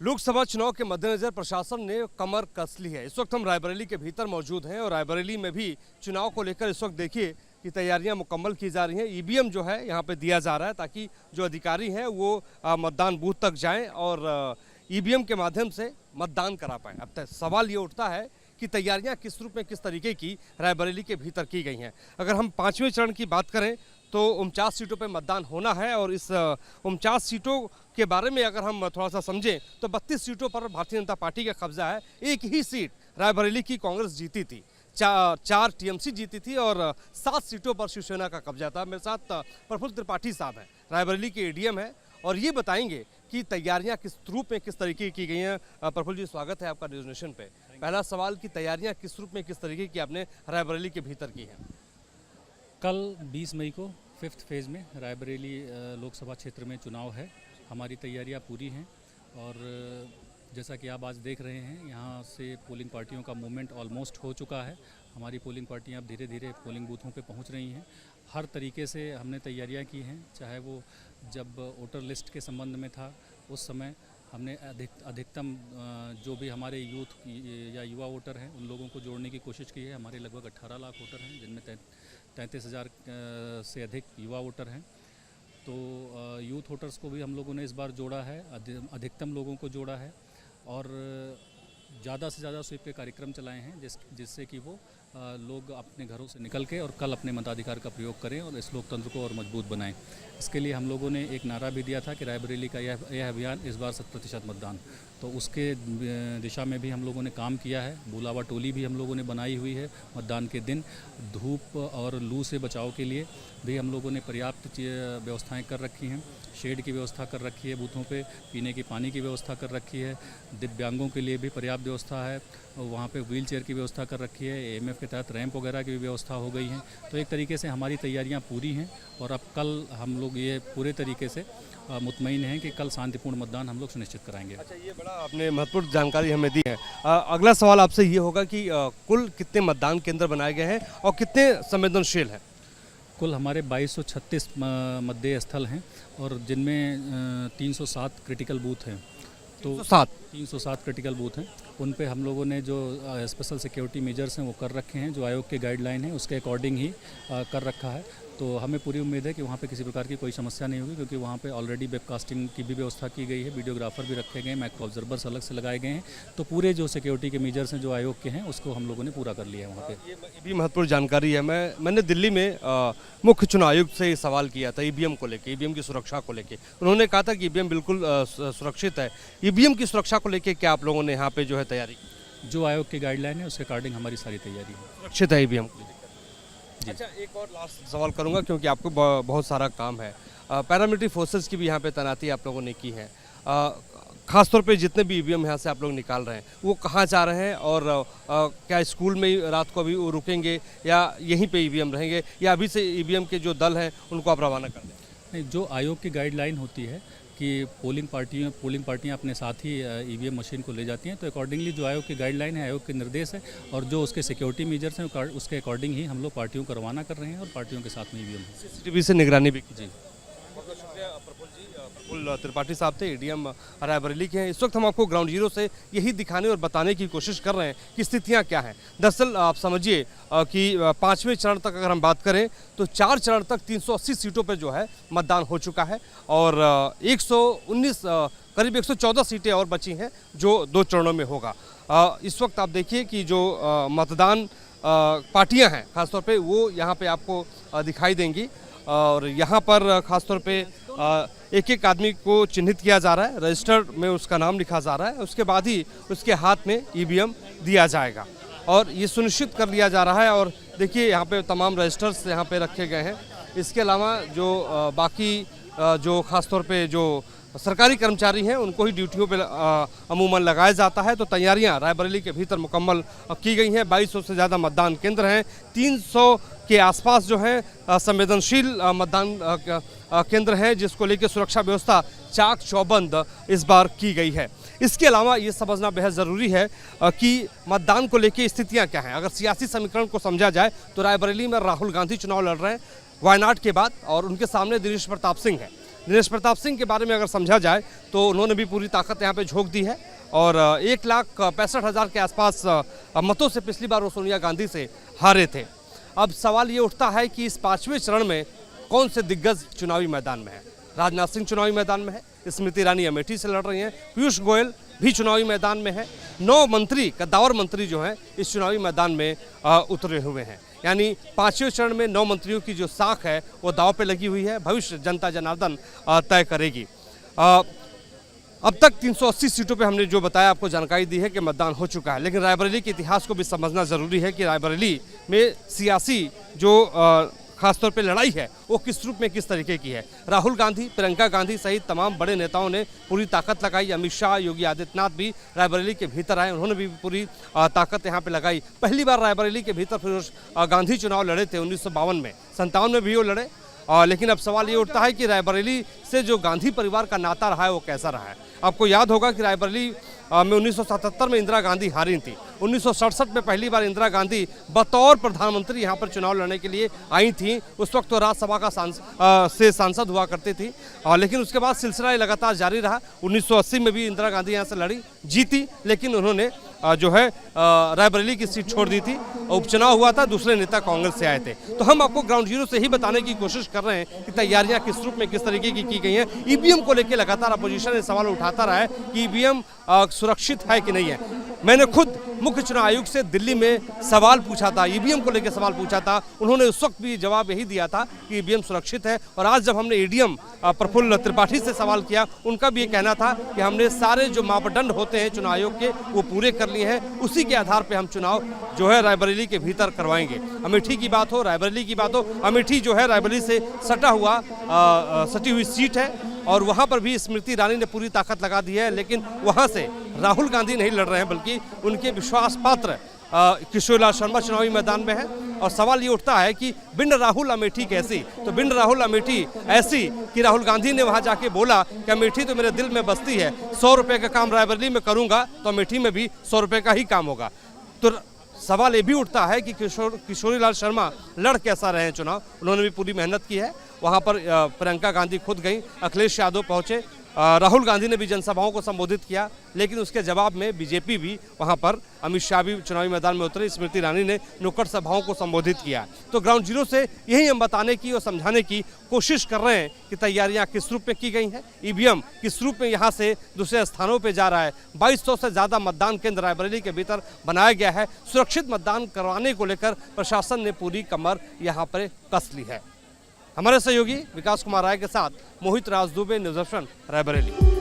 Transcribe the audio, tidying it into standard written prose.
लोकसभा चुनाव के मद्देनजर प्रशासन ने कमर कस ली है। इस वक्त हम रायबरेली के भीतर मौजूद हैं और रायबरेली में भी चुनाव को लेकर इस वक्त देखिए कि तैयारियां मुकम्मल की जा रही हैं। ईवीएम जो है यहाँ पे दिया जा रहा है ताकि जो अधिकारी हैं वो मतदान बूथ तक जाएं और ईवीएम के माध्यम से मतदान करा पाएं। अब सवाल ये उठता है कि तैयारियां किस रूप में किस तरीके की रायबरेली के भीतर की गई हैं। अगर हम 5वें चरण की बात करें तो 49 सीटों पे मतदान होना है और इस 49 सीटों के बारे में अगर हम थोड़ा सा समझें तो 32 सीटों पर भारतीय जनता पार्टी का कब्जा है। एक ही सीट रायबरेली की कांग्रेस जीती थी, 4 टीएमसी जीती थी और 7 सीटों पर शिवसेना का कब्जा था। मेरे साथ प्रफुल्ल त्रिपाठी साहब हैं, रायबरेली के एडीएम हैं और ये बताएंगे कि तैयारियां किस रूप में किस तरीके की गई हैं। प्रफुल्ल जी, स्वागत है आपका न्यूज़ नेशन पे। पहला सवाल कि तैयारियां किस रूप में किस तरीके की आपने रायबरेली के भीतर की हैं? कल 20 मई को 5th फेज़ में रायबरेली लोकसभा क्षेत्र में चुनाव है। हमारी तैयारियां पूरी हैं और जैसा कि आप आज देख रहे हैं यहाँ से पोलिंग पार्टियों का मूवमेंट ऑलमोस्ट हो चुका है। हमारी पोलिंग पार्टियां अब धीरे धीरे पोलिंग बूथों पे पहुँच रही हैं। हर तरीके से हमने तैयारियां की हैं, चाहे वो जब वोटर लिस्ट के संबंध में था उस समय हमने अधिकतम जो भी हमारे यूथ या युवा वोटर हैं उन लोगों को जोड़ने की कोशिश की है। हमारे लगभग 18 लाख वोटर हैं जिनमें 33,000 से अधिक युवा वोटर हैं। तो यूथ वोटर्स को भी हम लोगों ने इस बार जोड़ा है, अधिकतम लोगों को जोड़ा है और ज़्यादा से ज़्यादा स्वीप के कार्यक्रम चलाए हैं जिससे कि वो लोग अपने घरों से निकल के और कल अपने मताधिकार का प्रयोग करें और इस लोकतंत्र को और मजबूत बनाएं। इसके लिए हम लोगों ने एक नारा भी दिया था कि रायबरेली का यह अभियान इस बार 100% मतदान, तो उसके दिशा में भी हम लोगों ने काम किया है। बुलावा टोली भी हम लोगों ने बनाई हुई है। मतदान के दिन धूप और लू से बचाव के लिए भी हम लोगों ने पर्याप्त व्यवस्थाएं कर रखी हैं। शेड की व्यवस्था कर रखी है बूथों पे, पीने की पानी की व्यवस्था कर रखी है, दिव्यांगों के लिए भी पर्याप्त व्यवस्था है, वहाँ पे व्हील चेयर की व्यवस्था कर रखी है, एएमएफ के तहत रैंप वगैरह की भी व्यवस्था हो गई है। तो एक तरीके से हमारी तैयारियाँ पूरी हैं और अब कल हम लोग ये पूरे तरीके से मुतमईन हैं कि कल शांतिपूर्ण मतदान हम लोग सुनिश्चित कराएंगे। अच्छा, ये बड़ा आपने महत्वपूर्ण जानकारी हमें दी है। अगला सवाल आपसे ये होगा कि कुल कितने मतदान केंद्र बनाए गए हैं और कितने संवेदनशील हैं? कुल हमारे 2236 मतदेय स्थल हैं और जिनमें 307 क्रिटिकल बूथ हैं। तो 307 क्रिटिकल बूथ हैं, उन पे हम लोगों ने जो स्पेशल सिक्योरिटी मेजर्स हैं वो कर रखे हैं, जो आयोग के गाइडलाइन है उसके अकॉर्डिंग ही कर रखा है। तो हमें पूरी उम्मीद है कि वहाँ पे किसी प्रकार की कोई समस्या नहीं होगी क्योंकि वहाँ पे ऑलरेडी वेबकास्टिंग की भी व्यवस्था की गई है, वीडियोग्राफर भी रखे गए हैं, माइक्रो ऑब्जर्वर्स अलग से लगाए गए हैं। तो पूरे जो सिक्योरिटी के मेजर्स हैं जो आयोग के हैं उसको हम लोगों ने पूरा कर लिया है वहाँ पे। ये भी महत्वपूर्ण जानकारी है। मैंने दिल्ली में मुख्य चुनाव आयुक्त से सवाल किया था ईवीएम को लेकर, ईवीएम की सुरक्षा को लेकर। उन्होंने कहा था कि ईवीएम बिल्कुल सुरक्षित है। ईवीएम की सुरक्षा को लेकर क्या आप लोगों ने यहाँ पे जो है तैयारी? जो आयोग की गाइडलाइन है उसके अकॉर्डिंग हमारी सारी तैयारी है। सुरक्षित है ईवीएम? अच्छा, एक और लास्ट सवाल करूंगा क्योंकि आपको बहुत सारा काम है। पैरामिलिट्री फोर्सेस की भी यहाँ पे तैनाती आप लोगों ने की है। खासतौर पे जितने भी ईवीएम यहाँ से आप लोग निकाल रहे हैं वो कहाँ जा रहे हैं और क्या स्कूल में ही रात को अभी वो रुकेंगे या यहीं पे ईवीएम रहेंगे या अभी से ईवीएम के जो दल हैं उनको आप रवाना कर दें? नहीं, जो आयोग की गाइडलाइन होती है कि पोलिंग पार्टियां अपने साथ ही ईवीएम मशीन को ले जाती हैं, तो अकॉर्डिंगली जो आयोग की गाइडलाइन है, आयोग के निर्देश है और जो उसके सिक्योरिटी मेजर्स हैं उसके अकॉर्डिंग ही हम लोग पार्टियों को रवाना कर रहे हैं और पार्टियों के साथ में ईवीएम CCTV से निगरानी भी की। जी, बहुत शुक्रिया प्रफुल्ल जी। प्रफुल्ल त्रिपाठी साहब थे, एडीएम रायबरेली के हैं। इस वक्त हम आपको ग्राउंड जीरो से यही दिखाने और बताने की कोशिश कर रहे हैं कि स्थितियां क्या हैं। दरअसल आप समझिए कि 5वें चरण तक अगर हम बात करें तो 4 चरण तक 380 सीटों पर जो है मतदान हो चुका है और 119 करीब 114 सीटें और बची हैं जो 2 चरणों में होगा। इस वक्त आप देखिए कि जो मतदान पार्टियां हैं खासतौर पे वो यहाँ पे आपको दिखाई देंगी और यहाँ पर खासतौर पे एक एक आदमी को चिन्हित किया जा रहा है, रजिस्टर में उसका नाम लिखा जा रहा है, उसके बाद ही उसके हाथ में ईवीएम दिया जाएगा और ये सुनिश्चित कर लिया जा रहा है। और देखिए यहाँ पे तमाम रजिस्टर्स यहाँ पे रखे गए हैं। इसके अलावा जो बाकी जो खासतौर पे जो सरकारी कर्मचारी हैं उनको ही ड्यूटियों पे अमूमन लगाया जाता है। तो तैयारियां रायबरेली के भीतर मुकम्मल की गई हैं। 2200 से ज़्यादा मतदान केंद्र हैं, 300 के आसपास जो है संवेदनशील मतदान केंद्र हैं जिसको लेकर सुरक्षा व्यवस्था चाक चौबंद इस बार की गई है। इसके अलावा ये समझना बेहद ज़रूरी है कि मतदान को लेकर स्थितियाँ क्या हैं। अगर सियासी समीकरण को समझा जाए तो रायबरेली में राहुल गांधी चुनाव लड़ रहे हैं वायनाड के बाद और उनके सामने दिनेश प्रताप सिंह है। दिनेश प्रताप सिंह के बारे में अगर समझा जाए तो उन्होंने भी पूरी ताकत यहाँ पे झोंक दी है और 1,65,000 के आसपास मतों से पिछली बार वो सोनिया गांधी से हारे थे। अब सवाल ये उठता है कि इस 5वें चरण में कौन से दिग्गज चुनावी मैदान में है। राजनाथ सिंह चुनावी मैदान में है, स्मृति ईरानी अमेठी से लड़ रही हैं, पीयूष गोयल भी चुनावी मैदान में है, 9 मंत्री कद्दावर मंत्री जो हैं इस चुनावी मैदान में उतरे हुए हैं। यानी 5वें चरण में 9 मंत्रियों की जो साख है वो दांव पे लगी हुई है। भविष्य जनता जनार्दन तय करेगी। अब तक 380 सीटों पे हमने जो बताया आपको जानकारी दी है कि मतदान हो चुका है, लेकिन रायबरेली के इतिहास को भी समझना ज़रूरी है कि रायबरेली में सियासी जो खासतौर पे लड़ाई है वो किस रूप में किस तरीके की है। राहुल गांधी, प्रियंका गांधी सहित तमाम बड़े नेताओं ने पूरी ताकत लगाई। अमित शाह, योगी आदित्यनाथ भी रायबरेली के भीतर आए, उन्होंने भी पूरी ताकत यहाँ पे लगाई। पहली बार रायबरेली के भीतर फिरोज गांधी चुनाव लड़े थे 1952 में, 57 में भी वो लड़े। लेकिन अब सवाल ये उठता है कि रायबरेली से जो गांधी परिवार का नाता रहा है वो कैसा रहा है। आपको याद होगा कि रायबरेली में 1977 में इंदिरा गांधी हारी थी। 1967 में पहली बार इंदिरा गांधी बतौर प्रधानमंत्री यहाँ पर चुनाव लड़ने के लिए आई थी। उस वक्त तो राज्यसभा का सांसद हुआ करती थी, लेकिन उसके बाद सिलसिला लगातार जारी रहा। 1980 में भी इंदिरा गांधी यहाँ से लड़ी, जीती, लेकिन उन्होंने जो है रायबरेली की सीट छोड़ दी थी। उपचुनाव हुआ था, दूसरे नेता कांग्रेस से आए थे। तो हम आपको ग्राउंड जीरो से ही बताने की कोशिश कर रहे हैं कि तैयारियां किस रूप में किस तरीके की गई हैं। ईवीएम को लेकर लगातार अपोजिशन ने सवाल उठाता रहा है कि ईवीएम सुरक्षित है कि नहीं है। मैंने खुद मुख्य चुनाव आयुक्त से दिल्ली में सवाल पूछा था, ईवीएम को लेकर सवाल पूछा था। उन्होंने उस वक्त भी जवाब यही दिया था कि ईवीएम सुरक्षित है। और आज जब हमने एडीएम प्रफुल्ल त्रिपाठी से सवाल किया, उनका भी ये कहना था कि हमने सारे जो मापदंड होते हैं चुनाव आयोग के वो पूरे कर लिए हैं, उसी के आधार पर हम चुनाव जो है रायबरेली के भीतर करवाएंगे। अमेठी की बात हो, रायबरेली की बात हो, अमेठी जो है रायबरेली से सटी हुई सीट है और वहाँ पर भी स्मृति ईरानी ने पूरी ताकत लगा दी है। लेकिन वहाँ से राहुल गांधी नहीं लड़ रहे हैं, बल्कि उनके विश्वास पात्र किशोरीलाल शर्मा चुनावी मैदान में है। और सवाल ये उठता है कि बिन राहुल अमेठी कैसी। तो बिन राहुल अमेठी ऐसी कि राहुल गांधी ने वहाँ जाके बोला कि अमेठी तो मेरे दिल में बसती है, 100 रुपये का काम रायबरेली में करूँगा तो अमेठी में भी 100 रुपये का ही काम होगा। तो सवाल ये भी उठता है कि किशोरीलाल शर्मा लड़ कैसा रहे हैं चुनाव। उन्होंने भी पूरी मेहनत की है। वहाँ पर प्रियंका गांधी खुद गई, अखिलेश यादव पहुँचे, राहुल गांधी ने भी जनसभाओं को संबोधित किया, लेकिन उसके जवाब में बीजेपी भी वहां पर, अमित शाह भी चुनावी मैदान में उतरे, स्मृति ईरानी ने नुक्कड़ सभाओं को संबोधित किया। तो ग्राउंड जीरो से यही हम बताने की और समझाने की कोशिश कर रहे हैं कि तैयारियां किस रूप में की गई हैं, ईवीएम किस रूप में यहां से दूसरे स्थानों पर जा रहा है। 2200 से ज़्यादा मतदान केंद्र रायबरेली के भीतर बनाया गया है। सुरक्षित मतदान करवाने को लेकर प्रशासन ने पूरी कमर यहाँ पर कस ली है। हमारे सहयोगी विकास कुमार राय के साथ मोहित राज दुबे, न्यूज़ 8 रायबरेली।